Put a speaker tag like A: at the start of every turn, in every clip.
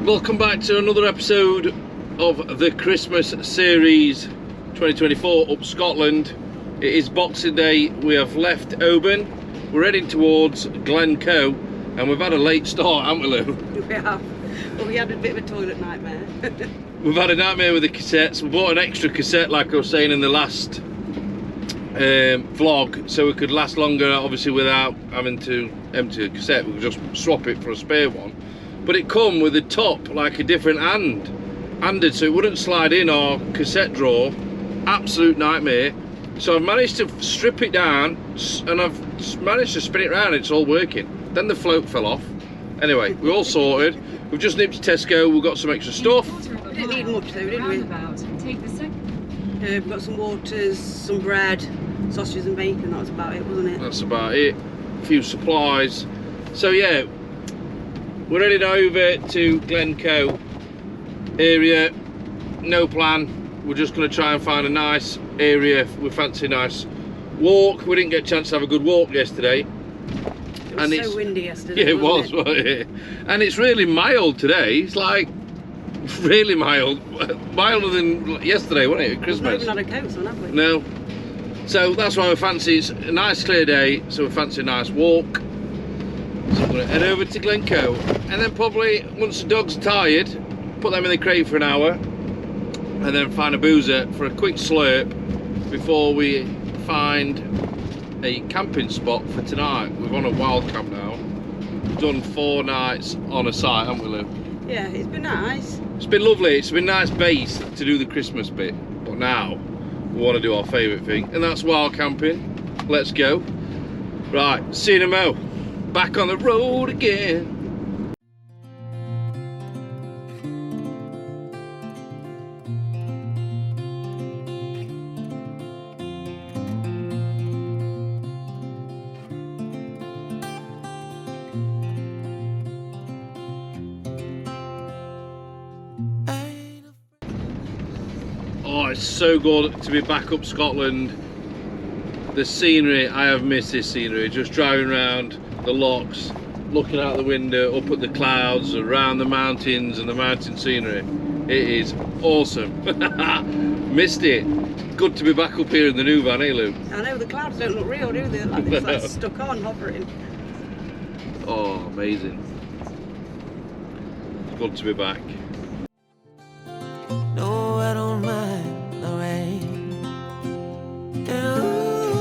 A: Welcome back to another episode of the Christmas series 2024 up Scotland. It is Boxing Day. We have left Oban. We're heading towards Glencoe and we've had a late start, haven't we, Lou?
B: We have. Well, we had a bit of a toilet nightmare.
A: We've had a nightmare with the cassettes. We bought an extra cassette, like I was saying in the last vlog, so we could last longer, obviously, without having to empty a cassette. We could just swap it for a spare one. But it come with the top like a different handed, so it wouldn't slide in our cassette drawer. Absolute nightmare. So I've managed to strip it down and I've managed to spin it around. It's all working. Then the float fell off. Anyway, we're all sorted. We've just nipped to Tesco. We've got some extra stuff.
B: We didn't need much though, did we?
C: Take the second.
B: We've got some waters, some bread, sausages and bacon. That was about it, wasn't it?
A: That's about it. A few supplies. So yeah, we're heading over to Glencoe area. No plan. We're just going to try and find a nice area. We fancy a nice walk. We didn't get a chance to have a good walk yesterday.
B: It was so windy yesterday.
A: Yeah, it was. Wasn't it? And it's really mild today. It's like really mild, milder than yesterday, wasn't it? At Christmas.
B: We've not had a coat on, have we?
A: No. So that's why we fancy. It's a nice clear day, so we fancy a nice walk. So we're going to head over to Glencoe, and then probably once the dogs are tired, put them in the crate for an hour, and then find a boozer for a quick slurp before we find a camping spot for tonight. We're on a wild camp now. We've done 4 nights on a site, haven't we, Lou?
B: Yeah, it's been nice.
A: It's been lovely. It's been a nice base to do the Christmas bit, but now we want to do our favourite thing, and that's wild camping. Let's go. Right, see you in a mo. Back on the road again. Oh, it's so good to be back up Scotland. The scenery, I have missed this scenery. Just driving around the lochs, looking out the window, up at the clouds, around the mountains and the mountain scenery. It is awesome. Missed it. Good to be back up here in the new van, eh, Lou?
B: I know, the clouds don't look real, do they? Like it's like stuck on, hovering.
A: Oh, amazing. Good to be back.
D: No, I don't mind the rain. Ooh,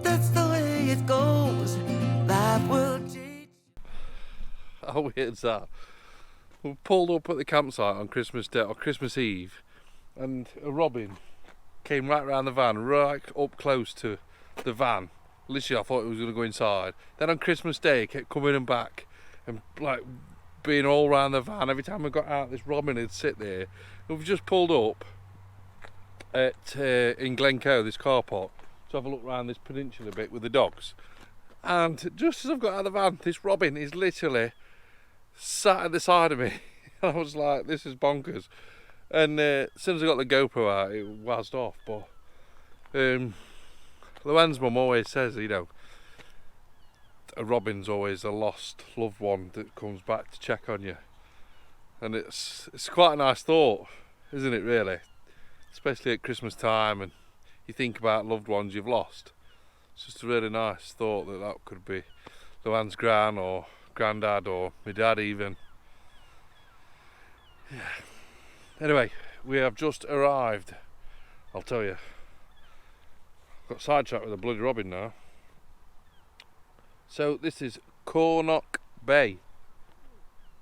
D: that's the way it goes. Life will change.
A: How weird is that? We pulled up at the campsite on Christmas Day or Christmas Eve, and a robin came right round the van, right up close to the van. Literally, I thought it was going to go inside. Then on Christmas Day, it kept coming and back, and like being all round the van. Every time we got out, this robin would sit there. And we've just pulled up at in Glencoe, this car park, to have a look around this peninsula bit with the dogs. And just as I've got out of the van, this robin is literally sat at the side of me. I was like, this is bonkers. And as soon as I got the GoPro out, it whizzed off. But Luan's mum always says, you know, a robin's always a lost loved one that comes back to check on you. And it's quite a nice thought, isn't it, really? Especially at Christmas time, and you think about loved ones you've lost. It's just a really nice thought that could be Luan's gran or granddad or my dad even. Yeah. Anyway, we have just arrived. I'll tell you. Got sidetracked with a bloody robin now. So this is Cornock Bay.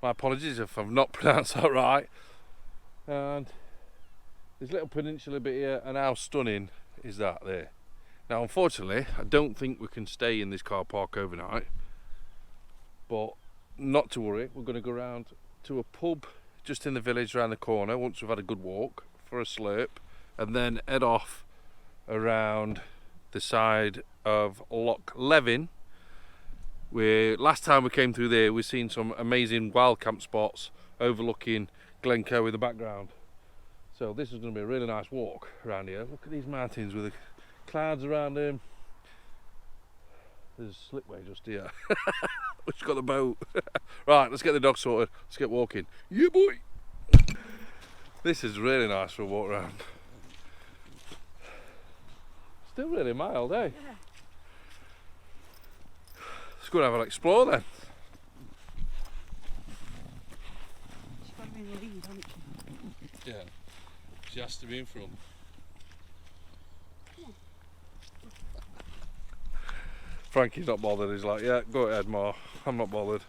A: My apologies if I've not pronounced that right. And this little peninsula bit here, and how stunning is that there? Now, unfortunately, I don't think we can stay in this car park overnight. But not to worry, we're going to go round to a pub just in the village around the corner once we've had a good walk for a slurp, and then head off around the side of Loch Leven. Last time we came through there, we've seen some amazing wild camp spots overlooking Glencoe in the background. So this is going to be a really nice walk around here. Look at these mountains with the clouds around them. There's a slipway just here. She's got the boat. Right, let's get the dog sorted. Let's get walking. Yeah, boy. This is really nice for a walk around. Still really mild, eh?
B: Yeah.
A: Let's go and have an explore then.
B: She's got to be in the lead, hasn't she?
A: Yeah. She has to be in front. Frankie's not bothered. He's like, yeah, go ahead, Ma. I'm not bothered.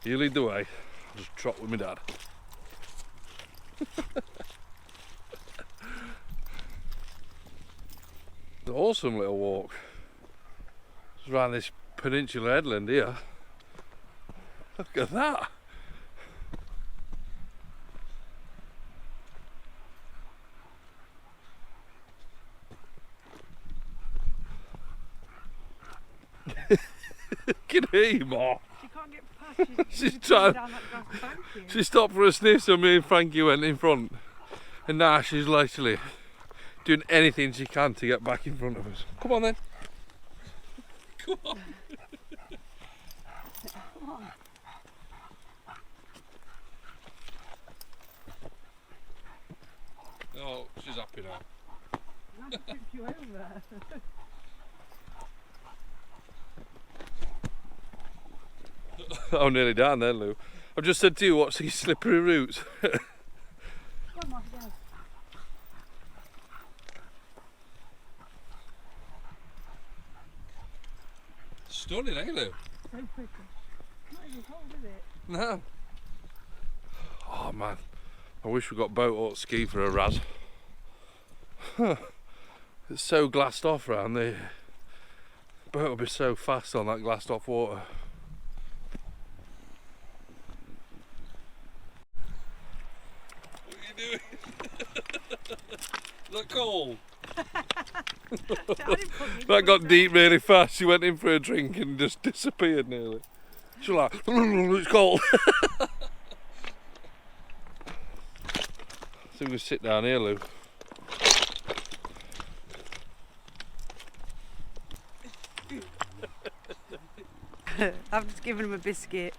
A: You lead the way. I'll just trot with my dad. It's an awesome little walk. Just around this peninsula headland here. Look at that. Can hear you, Ma.
B: She can't get past.
A: She's trying.
B: Down that grass bank here.
A: She stopped for a sniff, so me and Frankie went in front. And now she's literally doing anything she can to get back in front of us. Come on then. Come on.
B: Come on.
A: Oh, she's happy now.
B: Now she tipped you over.
A: I'm nearly down there, Lou. I've just said to you, watch these slippery roots.
B: Go on, Mark, go.
A: Stunning, eh, Lou?
B: So pretty. Not even cold, is it?
A: No. Oh man, I wish we got boat or ski for a raz. It's so glassed off around there. Boat will be so fast on that glassed off water. What are you doing? Look cold. That got deep really fast. She went in for a drink and just disappeared nearly. She was like, it's cold. So we can sit down here, Lou.
B: I've just given him a biscuit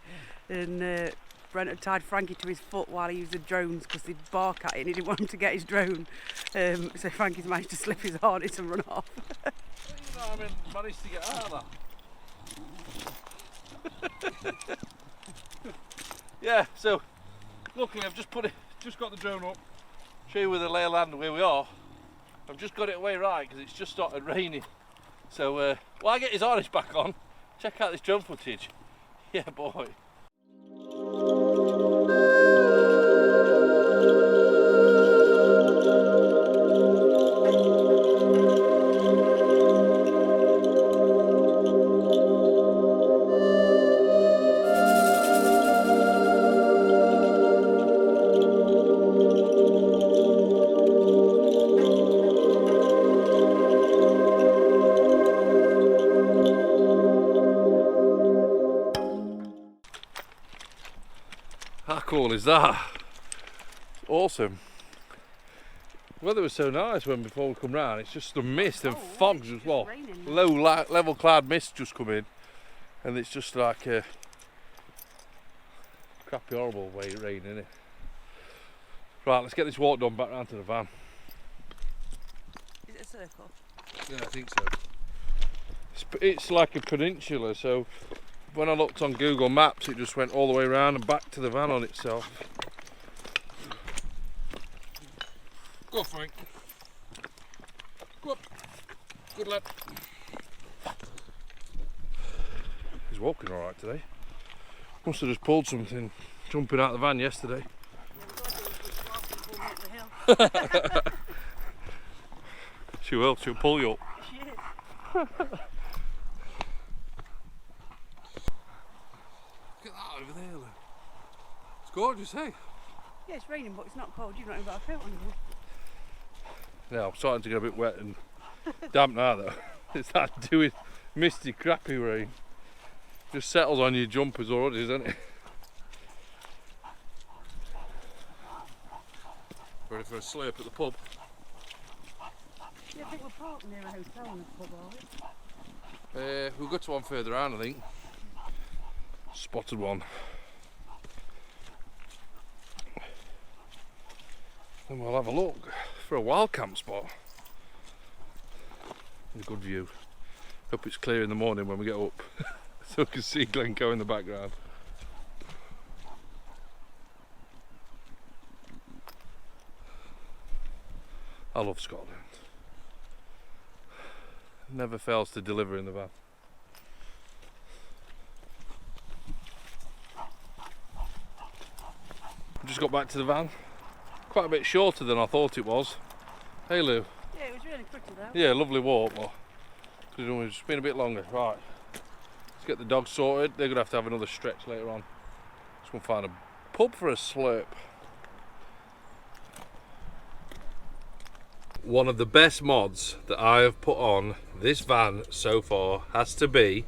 B: and Brent had tied Frankie to his foot while he used the drones because he'd bark at it and he didn't want him to get his drone. So Frankie's managed to slip his harness and run off.
A: I mean, managed to get out of that. Yeah, so luckily I've just got the drone up, show you where the lay of land where we are. I've just got it away right because it's just started raining. So while I get his harness back on, check out this drone footage. Yeah, boy. How cool is that? It's awesome. The weather was so nice before we come round. It's just the mist and fogs as well. Low level cloud mist just come in, and it's just like a crappy, horrible way of rain, isn't it? Right, let's get this walk done back round to the van.
B: Is it a circle?
A: Yeah, I think so. It's like a peninsula, so when I looked on Google Maps, it just went all the way around and back to the van on itself. Go, Frank. Go up. Good lad. He's walking all right today. Must have just pulled something jumping out of the van yesterday. She'll pull you up. Look at that over there, look. It's gorgeous, eh?
B: Yeah, it's raining, but it's not cold. You've not even got a coat on you.
A: Yeah, I'm starting to get a bit wet and damp now, though. It's that dewy, misty, crappy rain. Just settles on your jumpers already, doesn't it? Ready for a slurp at the pub?
B: Yeah, I think we're parked near a hotel and a pub, are we?
A: We'll go to one further on, I think. Spotted one. And we'll have a look for a wild camp spot. A good view. Hope it's clear in the morning when we get up so we can see Glencoe in the background. I love Scotland. Never fails to deliver in the van. Just got back to the van. Quite a bit shorter than I thought it was. Hey Lou.
B: Yeah, it was really pretty though.
A: Yeah, lovely walk, but it's been a bit longer. Right, let's get the dogs sorted. They're gonna have to have another stretch later on. Just gonna find a pub for a slurp. One of the best mods that I have put on this van so far has to be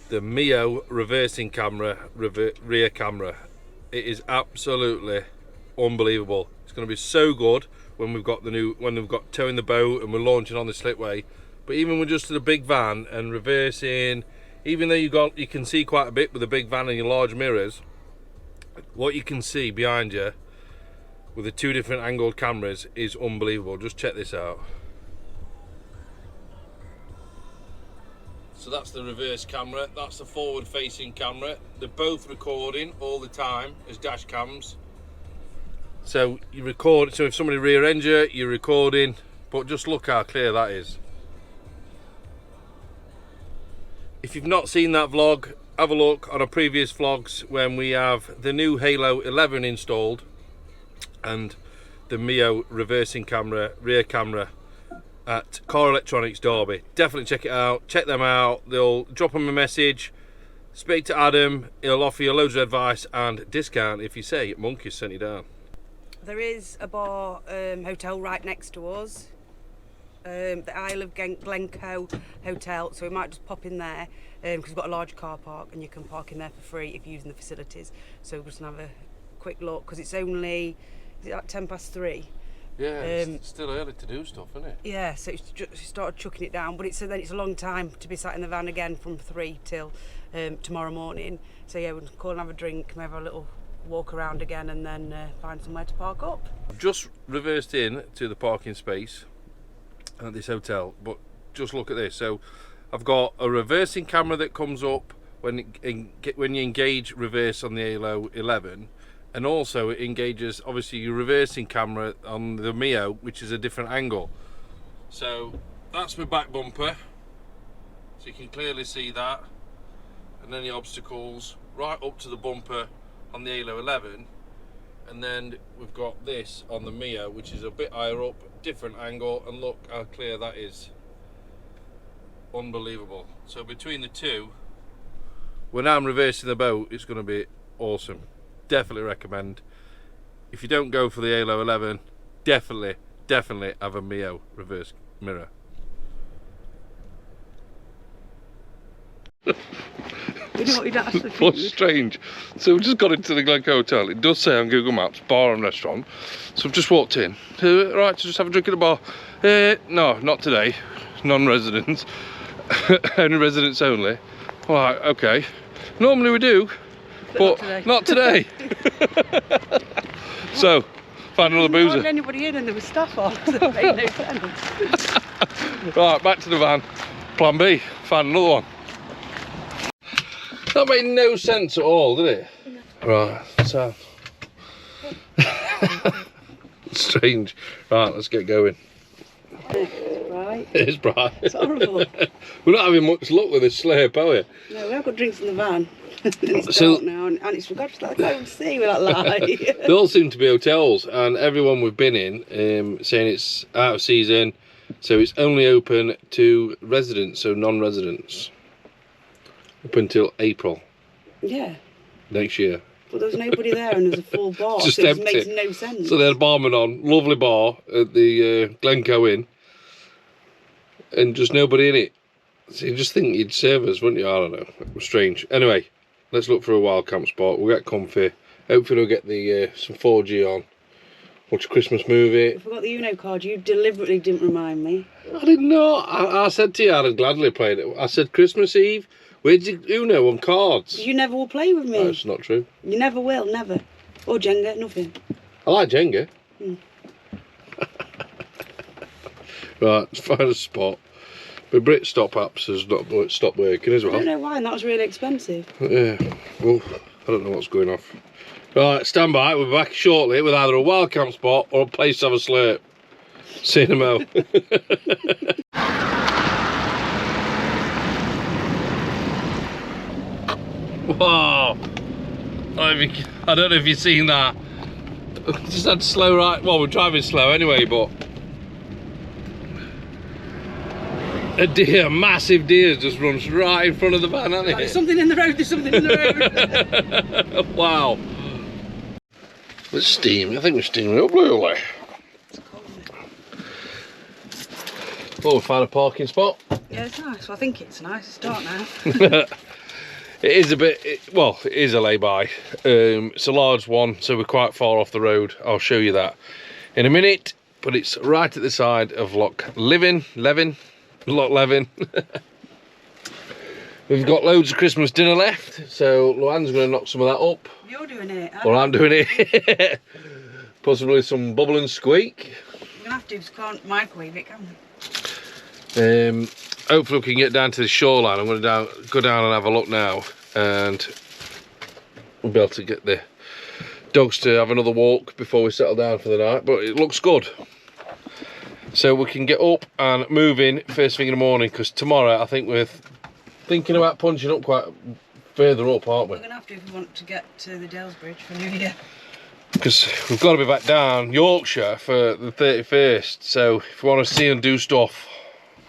A: the Mio reversing camera, rear camera. It is absolutely unbelievable. It's going to be so good when we've got towing the boat and we're launching on the slipway. But even with just the big van and reversing, even though you can see quite a bit with the big van and your large mirrors, what you can see behind you with the two different angled cameras is unbelievable. Just check this out. So that's the reverse camera, that's the forward facing camera. They're both recording all the time as dash cams. So you record, so if somebody rear ends you, you're recording, but just look how clear that is. If you've not seen that vlog, have a look on our previous vlogs when we have the new Halo 11 installed and the Mio reversing camera, rear camera at Car Electronics Derby. Definitely check it out, check them out. They'll drop them a message, speak to Adam, he'll offer you loads of advice and discount if you say Monkeys sent you down.
B: There is a bar hotel right next to us, the Isle of Glencoe hotel, so we might just pop in there because we've got a large car park and you can park in there for free if you're using the facilities. So we're just going to have a quick look because it's only, is it like 3:10?
A: Yeah, it's still early to do stuff, isn't it?
B: Yeah, so it's just started chucking it down, but then it's a long time to be sat in the van again from 3 till tomorrow morning. So yeah, we'll call and have a drink, maybe have a little walk around again and then find somewhere to park up.
A: I've just reversed in to the parking space at this hotel, but just look at this. So I've got a reversing camera that comes up when you engage reverse on the Halo 11, and also it engages obviously your reversing camera on the Mio, which is a different angle. So that's my back bumper, so you can clearly see that, and then the obstacles right up to the bumper on the Halo 11, and then we've got this on the Mio, which is a bit higher up, different angle, and look how clear that is. Unbelievable. So between the two, when I'm reversing the boat, it's going to be awesome. Definitely recommend. If you don't go for the Halo 11, definitely have a Mio reverse mirror.
B: You know what you'd actually
A: What's strange? So we've just got into the Glencoe Hotel. It does say on Google Maps, bar and restaurant. So we've just walked in. Right, to just have a drink at the bar. No, not today. Non-residents. Only residents only. Right, okay. Normally we do, but not today. So, find another boozer.
B: There wasn't anybody in and there was staff on, so it made no sense.
A: Right, back to the van. Plan B, find another one. That made no sense at all, did it? No. Right, so. Strange. Right, let's get going.
B: It's bright.
A: It is bright.
B: It's horrible.
A: We're not having much luck with this slurp, are we?
B: No, we have got drinks in the van. And it's dark now, and it's forgot to let go and see with that light.
A: They all seem to be hotels, and everyone we've been in saying it's out of season, so it's only open to residents, so non-residents. Up until April.
B: Yeah.
A: Next year.
B: But there was nobody there and there's a full bar,
A: Just
B: so it
A: empty.
B: makes no sense.
A: So they had a barman on, lovely bar at the Glencoe Inn, and just nobody in it. So you just think you'd serve us, wouldn't you? I don't know. It was strange. Anyway, let's look for a wild camp spot. We'll get comfy. Hopefully we'll get the some 4G on. Watch a Christmas movie.
B: I forgot the Uno card. You deliberately didn't remind me.
A: I didn't know. I said to you I'd gladly played it. I said Christmas Eve, We did Uno on cards.
B: You never will play with me.
A: That's not true.
B: You never will, never. Or Jenga, nothing.
A: I like Jenga. Right, let's find a spot. My Brit stop apps has not stopped working as well.
B: I don't know why, and that was really expensive.
A: Yeah, well, I don't know what's going off. Right, stand by, we'll be back shortly with either a wild camp spot or a place to have a slurp. See you in a mo. Wow! I don't know if you've seen that. Just had to slow right. Well, we're driving slow anyway, but a deer, massive deer, just runs right in front of the van, hasn't it?
B: There's something in the road. There's something in the road.
A: Wow! It's steaming. I think we're steaming up slowly. Oh, we found a parking spot.
B: Yeah, it's nice. Well, I think it's nice. It's dark now.
A: It is a bit, it is a lay-by. It's a large one, so we're quite far off the road. I'll show you that in a minute. But it's right at the side of Loch Leven. Loch Leven. We've got loads of Christmas dinner left, so Luan's going to knock some of that up.
B: You're doing it.
A: Or I'm doing it. Possibly some bubble and squeak.
B: We're going to have to, just can't microwave it, can we?
A: Hopefully we can get down to the shoreline. I'm going to go down and have a look now, and we'll be able to get the dogs to have another walk before we settle down for the night. But it looks good, so we can get up and moving first thing in the morning, because tomorrow I think we're thinking about punching up quite further up, aren't we?
B: We're going to have to if we want to get to the Dales Bridge for New Year.
A: Because we've got to be back down Yorkshire for the 31st, so if we want to see and do stuff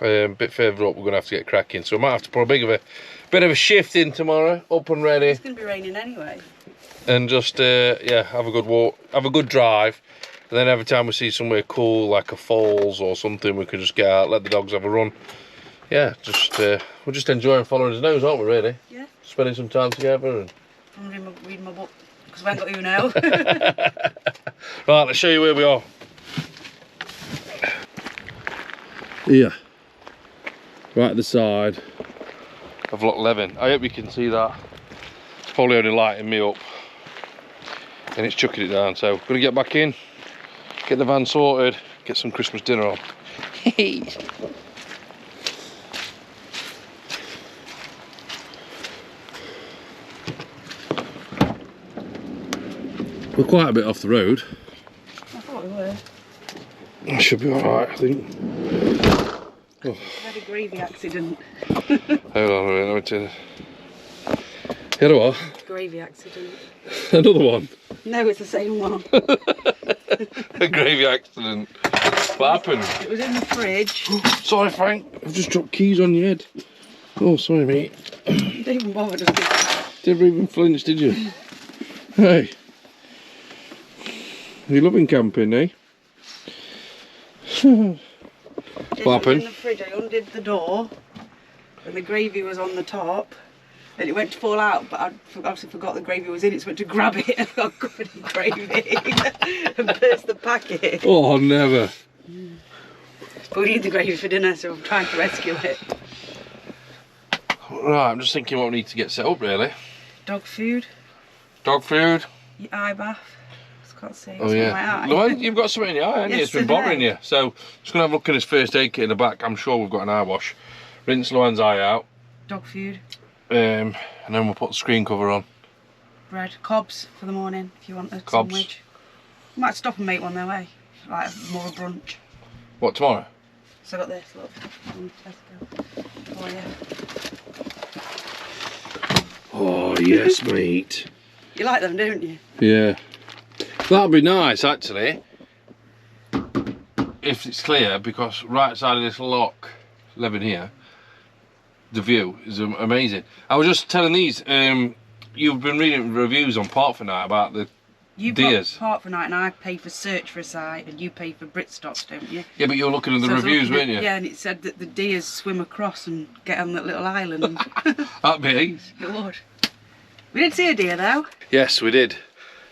A: a bit further up, we're going to have to get cracking. So we might have to put a bit of a shift in tomorrow, up and ready.
B: It's going to be raining anyway.
A: And just yeah, have a good walk, have a good drive, and then every time we see somewhere cool like a falls or something, we can just get out, let the dogs have a run. Yeah, just we're just enjoying following his nose, aren't we? Really?
B: Yeah.
A: Spending some time together. And
B: I'm reading my book because we haven't got Uno.
A: right, let's show you where we are. Here, right at the side of Loch Leven. I hope you can see that. It's probably only lighting me up, and it's chucking it down. So we're gonna get back in, get the van sorted, get some Christmas dinner on. We're quite a bit off the road.
B: I thought we were.
A: I should be alright, I think. Oh.
B: We had a gravy accident.
A: Hold on a minute, let me turn it. You had a what?
B: Gravy accident.
A: Another one?
B: No, it's the same one.
A: A gravy accident. What happened?
B: It was in the fridge.
A: Sorry, Frank. I've just dropped keys on your head. Oh, sorry, mate.
B: You didn't even bother, did you?
A: Never even flinched, did you? Hey. You loving camping, eh? What happened?
B: In the fridge, I undid the door, and the gravy was on the top, and it went to fall out, but I obviously forgot the gravy was in it, so I went to grab it and got covered in gravy and burst the packet.
A: Oh, never.
B: But we need the gravy for dinner, so I'm trying to rescue it.
A: Right, I'm just thinking what we need to get set up, really.
B: Dog food.
A: Dog food.
B: Your eye bath. Can't see.
A: Oh yeah.
B: No,
A: you've got something in your eye, haven't you? It's been
B: Yesterday.
A: bothering you. So just gonna have a look in his first aid kit in the back. I'm sure we've got an eye wash. Rinse Luan's eye out.
B: Dog food.
A: And then we'll put the screen cover on.
B: Bread. Cobs for the morning if you want a
A: Cobs.
B: sandwich. Might stop and make one though, eh? Like more a brunch.
A: What, tomorrow?
B: So I got this, look. From Tesco. Oh yeah.
A: Oh yes, mate.
B: You like them, don't you?
A: Yeah. That'd be nice, actually, if it's clear, because right side of this Loch Leven here, the view is amazing. I was just telling these, you've been reading reviews on Park for Night about the deers.
B: Got Park for Night, and I pay for Search for a site, and you pay for Britstops, don't you?
A: Yeah, but you're looking at the
B: So I was
A: reviews,
B: looking
A: weren't
B: at-
A: you?
B: Yeah, and it said that the deers swim across and get on that little island.
A: That'd be easy.
B: It would. We did see a deer though.
A: Yes, we did.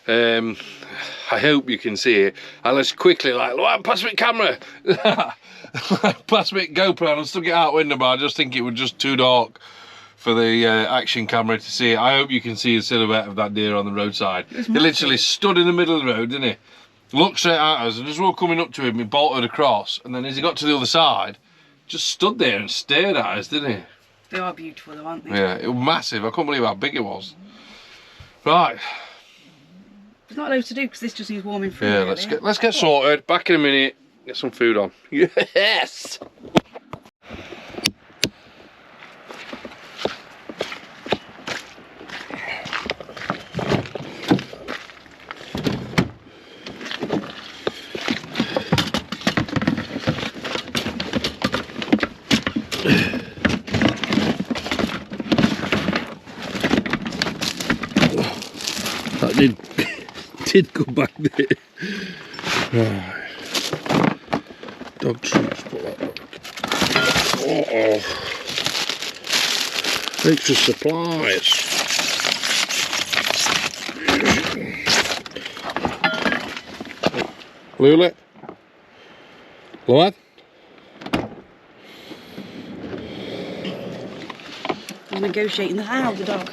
A: I hope you can see it. And let's quickly, like, Luan, pass me camera. Pass me GoPro, and I stuck it out window, but I just think it was just too dark for the action camera to see it. I hope you can see the silhouette of that deer on the roadside. He literally stood in the middle of the road, didn't he? Looked straight at us, and as we were coming up to him, he bolted across, and then as he got to the other side, just stood there and stared at us, didn't he?
B: They are beautiful though, aren't they?
A: Yeah, it was massive. I couldn't believe how big it was. Right.
B: There's not loads to do because this just needs warming through.
A: Yeah,
B: really.
A: let's get sorted. Back in a minute. Get some food on. Yes. That did go back there. Right. Dog treats, put that back. Extra supplies. Luan? Luan?
B: I'm negotiating the house, the dog.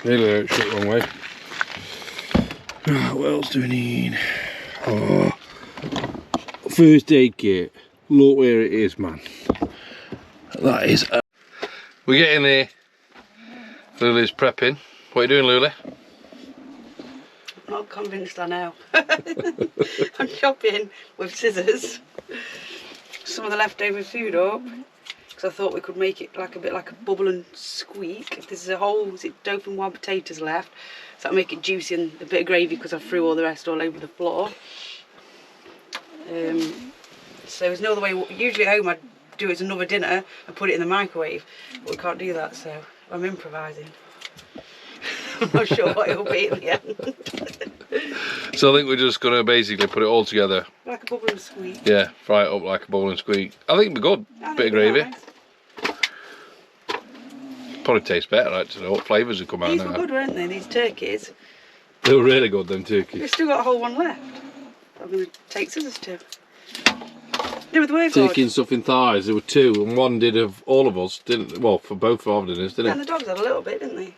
A: Nearly shit wrong way. Right, what else do we need? Oh, first aid kit. Look where it is, man. That is. We're getting there. Luli's prepping. What are you doing, Luli?
B: Not convinced I know. I'm chopping with scissors some of the leftover food up because I thought we could make it like a bit like a bubble and squeak. If there's a whole, is it dope and wild potatoes left, so that'll make it juicy and a bit of gravy because I threw all the rest all over the floor. So there's no other way. Usually at home I'd do it as another dinner and put it in the microwave, but we can't do that, so I'm improvising. I'm not sure what it'll be in the end.
A: So I think we're just going to basically put it all together.
B: Like a bubble and squeak.
A: Yeah, fry it up like a bowl and squeak. I think it'd be good. Bit of gravy.
B: Nice.
A: Probably tastes better, I don't know what flavours have come out
B: These
A: now.
B: were good, weren't they, these turkeys?
A: They were really good, them turkeys.
B: We've still got a whole one left. I'm going to take scissors to. They were the
A: Taking stuff in thighs, there were two, and one did of all of us, didn't? Well, for both of our dinners, didn't
B: And
A: it?
B: the dogs had a little bit, didn't they?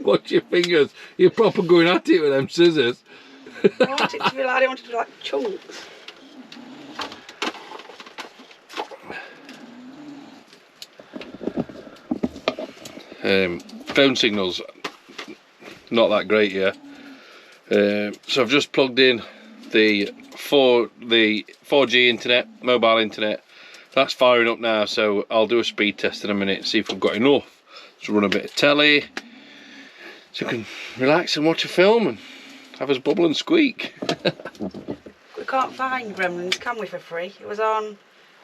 A: Watch your fingers. You're proper going at it with them scissors.
B: I want it to be like, I don't want it to be like chunks.
A: Phone signals not that great yet. So I've just plugged in the 4G internet, mobile internet. That's firing up now, so I'll do a speed test in a minute, see if we've got enough to run a bit of telly, so we can relax and watch a film and have us bubble and squeak.
B: We can't find Gremlins, can we, for free? It was on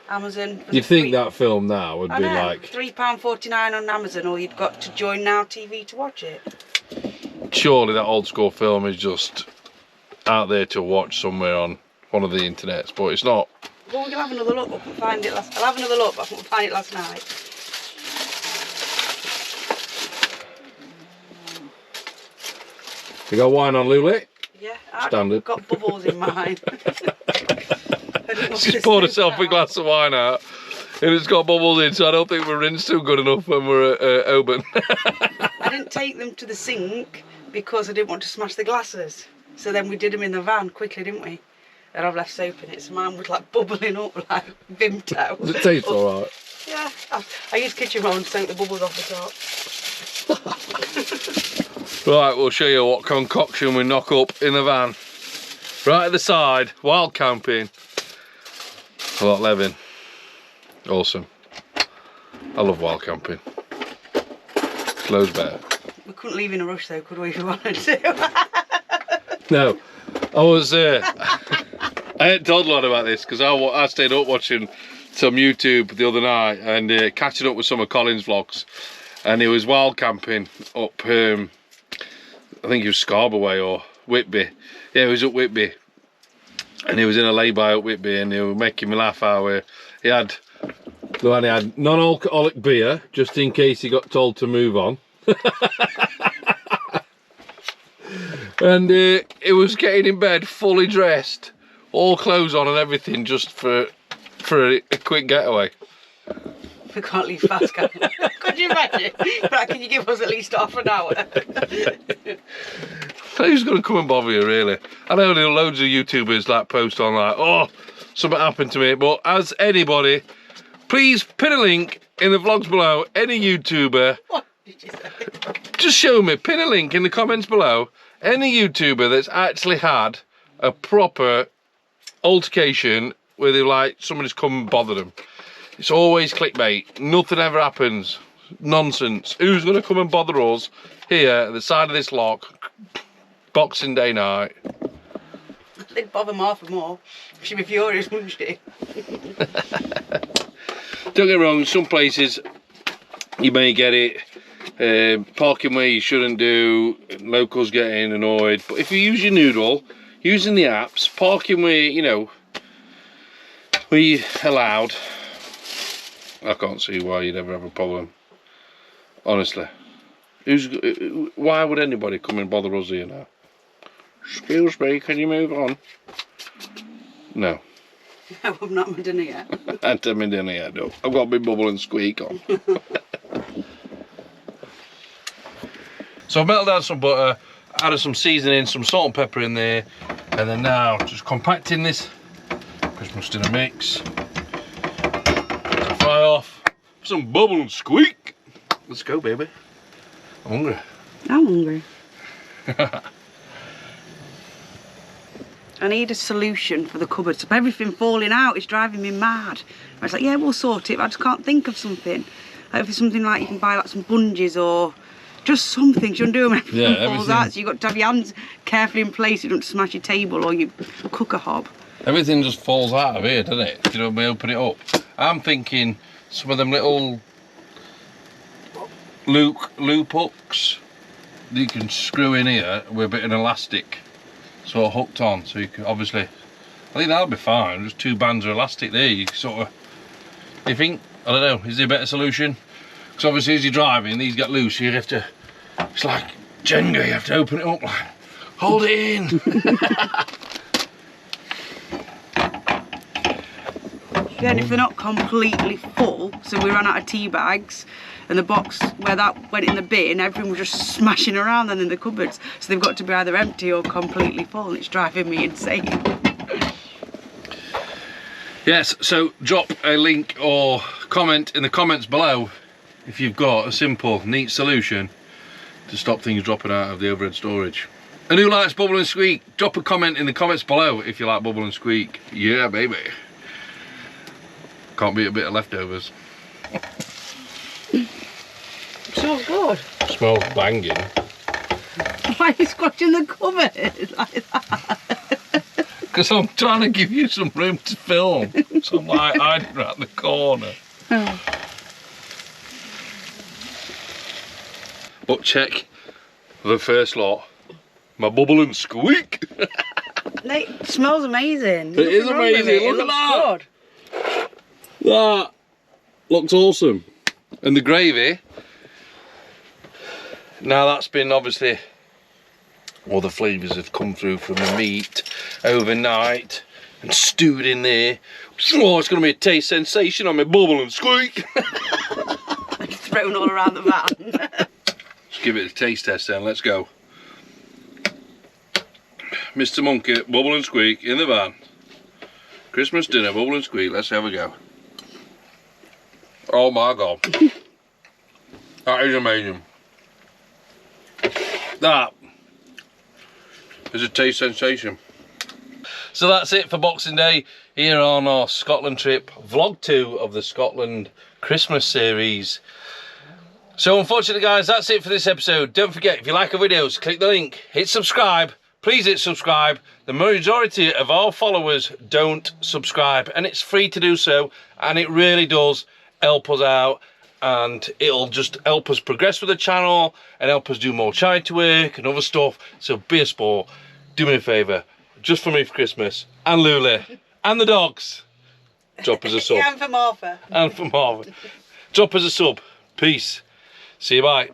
B: Amazon.
A: You'd think that film now would
B: I
A: be
B: know,
A: like
B: £3.49 on Amazon, or you've got to join Now TV to watch it.
A: surely that old school film is just out there to watch somewhere on one of the internets, but it's not.
B: Well, we'll have another look. I couldn't find it last. I'll have another look, but I couldn't find it last night.
A: You got wine on, Luli?
B: Yeah, I've
A: Standard.
B: got bubbles in mine.
A: She's poured herself a glass of wine out, and it's got bubbles in, so I don't think we're rinsed too good enough when we're at Oban.
B: I didn't take them to the sink because I didn't want to smash the glasses. So then we did them in the van quickly, didn't we? And I've left soap in it, so mine was like bubbling up like Vimto.
A: Does it taste alright?
B: Yeah, I used kitchen roll and soak the bubbles off the top.
A: Right, we'll show you what concoction we knock up in the van. Right at the side, wild camping. Loch Leven. Awesome. I love wild camping. Loads better.
B: We couldn't leave in a rush though, could we, if we wanted to?
A: No, I was. I hadn't told a lot about this because I stayed up watching some YouTube the other night and catching up with some of Colin's vlogs, and he was wild camping up. I think he was Scarborough way or Whitby. Yeah, he was up Whitby, and he was in a lay-by up Whitby, and he was making me laugh how he had non-alcoholic beer just in case he got told to move on. And it was getting in bed fully dressed, all clothes on and everything, just for a quick getaway.
B: We can't leave fast, can we? Could you imagine? Right, can you give us at least half an hour?
A: Who's going to come and bother you, really? I know there are loads of YouTubers like post on like, oh, something happened to me. But as anybody, please pin a link in the vlogs below. Any YouTuber,
B: What did you say?
A: just show me, pin a link in the comments below. Any YouTuber that's actually had a proper altercation where they like somebody's come and bother them. It's always clickbait. Nothing ever happens. Nonsense. Who's going to come and bother us here at the side of this loch, Boxing Day night?
B: They'd bother Martha more. She'd be furious, wouldn't she?
A: Don't get me wrong, some places you may get it. Parking where you shouldn't do, locals getting annoyed. But if you use your noodle, using the apps, parking where, you know, where you're allowed, I can't see why you'd ever have a problem. Honestly. Why would anybody come and bother us here now? Excuse me, can you move on? No.
B: No, I've not had dinner yet.
A: I haven't had my dinner yet, no. I've got my bubble and squeak on. So I've melted down some butter, added some seasoning, some salt and pepper in there, and then now just compacting this Christmas dinner mix. Fry off some bubble and squeak. Let's go, baby. I'm hungry.
B: I'm hungry. I need a solution for the cupboards. Everything falling out is driving me mad. I was like, yeah, we'll sort it, but I just can't think of something. Like if it's something like you can buy like some bungees or just something. You don't do them, everything falls out. So you've got to have your hands carefully in place. You don't smash your table or your cooker hob.
A: Everything just falls out of here, doesn't it? You know, when we open it up. I'm thinking some of them little loop hooks that you can screw in here with a bit of elastic sort of hooked on, so you can obviously, I think that'll be fine. Just 2 bands of elastic there. You sort of, you think, I don't know, is there a better solution? Because obviously as you're driving, these get loose, so you have to, it's like Jenga, you have to open it up, like, hold it in.
B: Yeah, and if they're not completely full, so we ran out of tea bags, and the box where that went in the bin, everything was just smashing around then in the cupboards. So they've got to be either empty or completely full, and it's driving me insane.
A: Yes, so drop a link or comment in the comments below if you've got a simple, neat solution to stop things dropping out of the overhead storage. And who likes bubble and squeak? Drop a comment in the comments below if you like bubble and squeak. Yeah, baby. Can't beat a bit of leftovers.
B: Smells good.
A: Smells banging.
B: Why are you squashing the cupboard like that?
A: Because I'm trying to give you some room to film. So I'm like hiding around the corner.
B: Oh.
A: But check the first lot. My bubble and squeak.
B: It smells amazing.
A: It is amazing. Look at that.
B: Good.
A: That looks awesome. And the gravy, now that's been obviously, all the flavours have come through from the meat overnight and stewed in there. Oh, it's going to be a taste sensation on my bubble and squeak.
B: It's thrown all around the van.
A: Let's give it a taste test then, let's go. Mr. Monkey, bubble and squeak in the van. Christmas dinner, bubble and squeak, let's have a go. Oh my God. That is amazing. That is a taste sensation. So that's it for Boxing Day here on our Scotland trip, vlog 2 of the Scotland Christmas series. So unfortunately guys, that's it for this episode. Don't forget, if you like our videos, click the link, hit subscribe. Please hit subscribe. The majority of our followers don't subscribe, and it's free to do so, and it really does help us out, and it'll just help us progress with the channel and help us do more charity work and other stuff. So be a sport, do me a favour, just for me for Christmas, and Lula and the dogs, drop us a sub.
B: Yeah, and for Martha.
A: And for Marvin, drop us a sub. Peace. See you, bye.